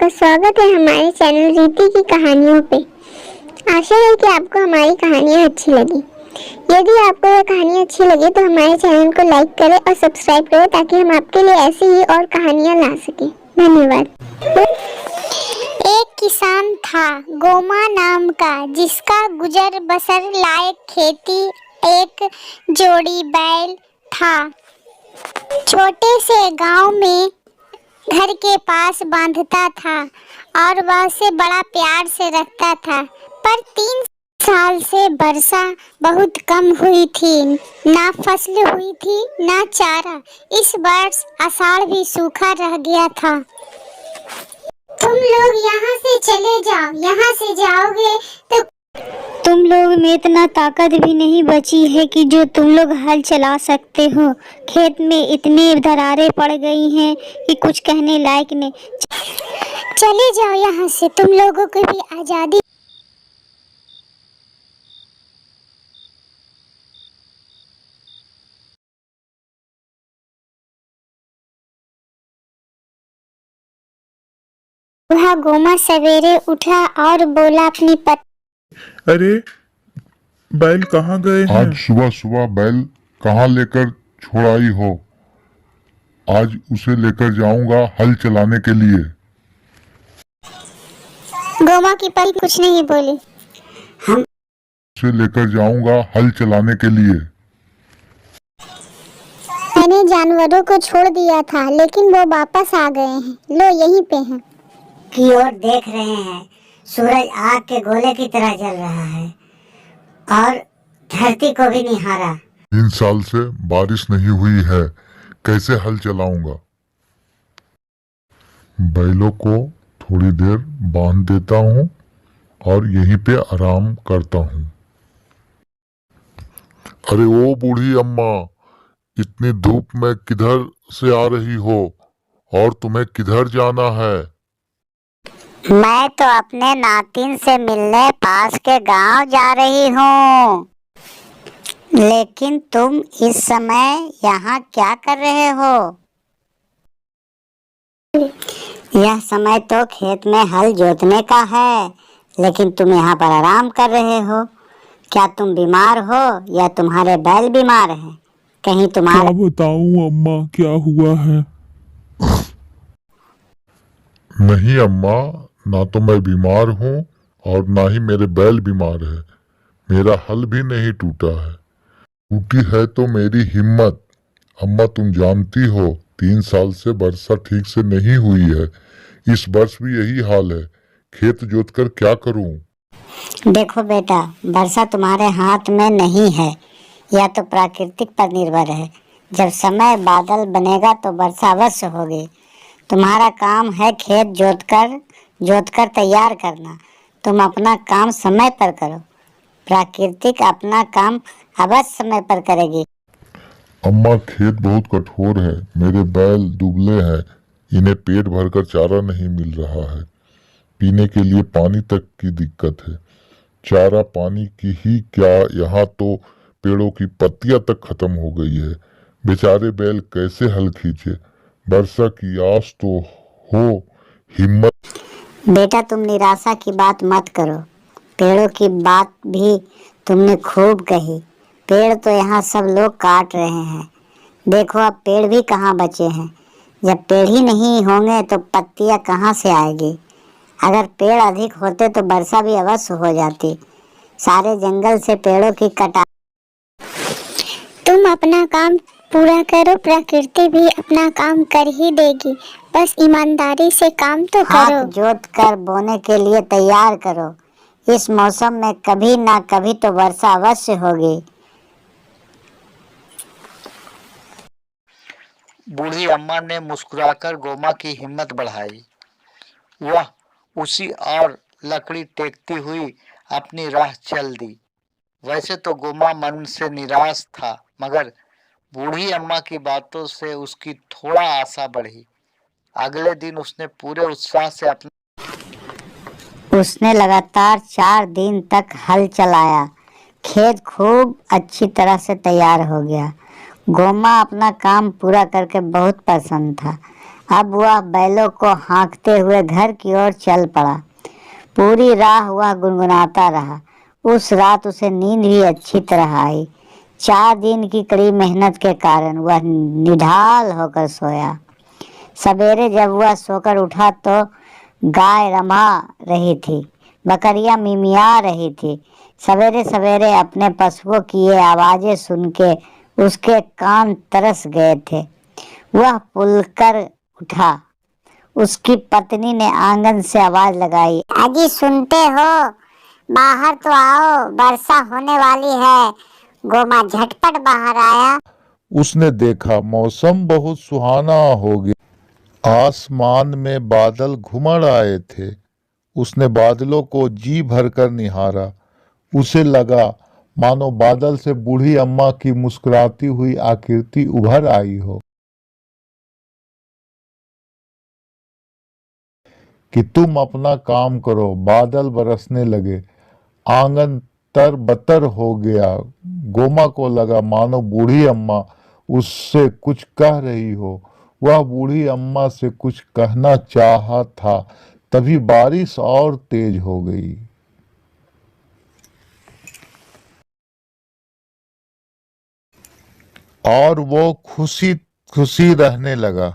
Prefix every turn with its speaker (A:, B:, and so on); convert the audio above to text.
A: आपका स्वागत है हमारे चैनल रीति की कहानियों पे। आशा है कि आपको हमारी कहानियाँ अच्छी लगी। यदि आपको यह कहानी अच्छी लगी तो हमारे चैनल को लाइक करें और सब्सक्राइब करें ताकि हम आपके लिए ऐसी ही और कहानियाँ ला सकें। धन्यवाद। एक किसान था गोमा नाम का, जिसका गुजर बसर लायक खेती एक जोड़ी बैल था। छोटे से गांव में घर के पास बांधता था और वह उसे बड़ा प्यार से रखता था। पर 3 साल से वर्षा बहुत कम हुई थी, ना फसल हुई थी ना चारा। इस वर्ष आषाढ़ भी सूखा रह गया था। तुम लोग यहाँ से चले जाओ, यहाँ से जाओगे तो तुम लोग में इतना ताकत भी नहीं बची है कि जो तुम लोग हल चला सकते हो। खेत में इतनी दरारें पड़ गई हैं कि कुछ कहने लायक नहीं। चले जाओ यहाँ से, तुम लोगों को भी आज़ादी। वह गोमा सवेरे उठा और बोला अपनी पत्नी,
B: अरे बैल कहाँ गए हैं?
C: आज सुबह सुबह बैल कहाँ लेकर छोड़ आई हो? आज उसे लेकर जाऊंगा हल चलाने के लिए।
A: गोमा की पत्नी कुछ नहीं बोली।
C: उसे लेकर जाऊंगा हल चलाने के लिए।
A: मैंने जानवरों को छोड़ दिया था, लेकिन वो वापस आ गए हैं। लो यहीं पे हैं।
D: की ओर देख रहे हैं। सूरज आग के गोले की तरह जल रहा है और धरती को भी निहारा।
C: 3 साल से बारिश नहीं हुई है, कैसे हल चलाऊंगा? बैलों को थोड़ी देर बांध देता हूँ और यहीं पे आराम करता हूँ। अरे ओ बूढ़ी अम्मा, इतनी धूप में किधर से आ रही हो और तुम्हें किधर जाना है?
D: मैं तो अपने नातिन से मिलने पास के गांव जा रही हूँ। लेकिन तुम इस समय यहाँ क्या कर रहे हो? यह समय तो खेत में हल जोतने का है, लेकिन तुम यहाँ पर आराम कर रहे हो। क्या तुम बीमार हो या तुम्हारे बैल बीमार हैं? कहीं तुम्हारा
B: क्या बताऊं अम्मा, क्या हुआ है?
C: नहीं अम्मा, ना तो मैं बीमार हूँ और ना ही मेरे बैल बीमार है। मेरा हल भी नहीं टूटा है। टूटी है तो मेरी हिम्मत। अम्मा तुम जानती हो 3 साल से वर्षा ठीक से नहीं हुई है। इस वर्ष भी यही हाल है। खेत जोतकर क्या करूं?
D: देखो बेटा, वर्षा तुम्हारे हाथ में नहीं है, यह तो प्राकृतिक पर निर्भर है। जब समय बादल बनेगा तो वर्षा अवश्य होगी। तुम्हारा काम है खेत जोतकर तैयार करना। तुम अपना काम समय पर करो, प्राकृतिक अपना काम अवश्य समय पर करेगी।
C: अम्मा खेत बहुत कठोर है, मेरे बैल दुबले हैं, इन्हें पेट भरकर चारा नहीं मिल रहा है। पीने के लिए पानी तक की दिक्कत है। चारा पानी की ही क्या, यहाँ तो पेड़ों की पत्तियां तक खत्म हो गई है। बेचारे बैल कैसे हल खींचे? वर्षा की आस तो हो, हिम्मत।
D: बेटा तुम निराशा की बात मत करो। पेड़ों की बात भी तुमने खूब कही। पेड़ तो यहाँ सब लोग काट रहे हैं। देखो अब पेड़ भी कहाँ बचे हैं। जब पेड़ ही नहीं होंगे तो पत्तियाँ कहाँ से आएगी? अगर पेड़ अधिक होते तो वर्षा भी अवश्य हो जाती। सारे जंगल से पेड़ों की कटाई।
A: तुम अपना काम पूरा करो, प्रकृति भी अपना काम कर ही देगी। बस ईमानदारी से काम तो करो।
D: हाथ जोत कर बोने के लिए तैयार करो। इस मौसम में कभी ना कभी तो वर्षा अवश्य होगी।
E: बूढ़ी अम्मा ने मुस्कुराकर गोमा की हिम्मत बढ़ाई। वह उसी और लकड़ी टेकती हुई अपनी राह चल दी। वैसे तो गोमा मन से निराश था, मगर बूढ़ी अम्मा की बातों से उसकी थोड़ा आशा बढ़ी। अगले दिन उसने पूरे उत्साह से
D: उसने लगातार 4 दिन तक हल चलाया। खेत खूब अच्छी तरह से तैयार हो गया। गोमा अपना काम पूरा करके बहुत प्रसन्न था। अब वह बैलों को हाँकते हुए घर की ओर चल पड़ा। पूरी राह वह गुनगुनाता रहा। उस रात उसे नींद भी अच्छी तरह आई। 4 दिन की कड़ी मेहनत के कारण वह निढाल होकर सोया। सवेरे जब वह सोकर उठा तो गाय रमा रही थी, बकरियां मिमिया रही थी। सवेरे सवेरे अपने पशुओं की ये आवाजें सुन के उसके कान तरस गए थे। वह पुलकर उठा। उसकी पत्नी ने आंगन से आवाज लगाई,
A: अजी सुनते हो, बाहर तो आओ, वर्षा होने वाली है। गोमा झटपट बाहर आया।
C: उसने देखा मौसम बहुत सुहाना हो गया। आसमान में बादल घुमड़ आए थे। उसने बादलों को जी भरकर निहारा। उसे लगा मानो बादल से बूढ़ी अम्मा की मुस्कुराती हुई आकृति उभर आई हो कि तुम अपना काम करो। बादल बरसने लगे। आंगन तरबतर हो गया। गोमा को लगा मानो बूढ़ी अम्मा उससे कुछ कह रही हो। वह बूढ़ी अम्मा से कुछ कहना चाहा था, तभी बारिश और तेज हो गई और वो खुशी खुशी रहने लगा।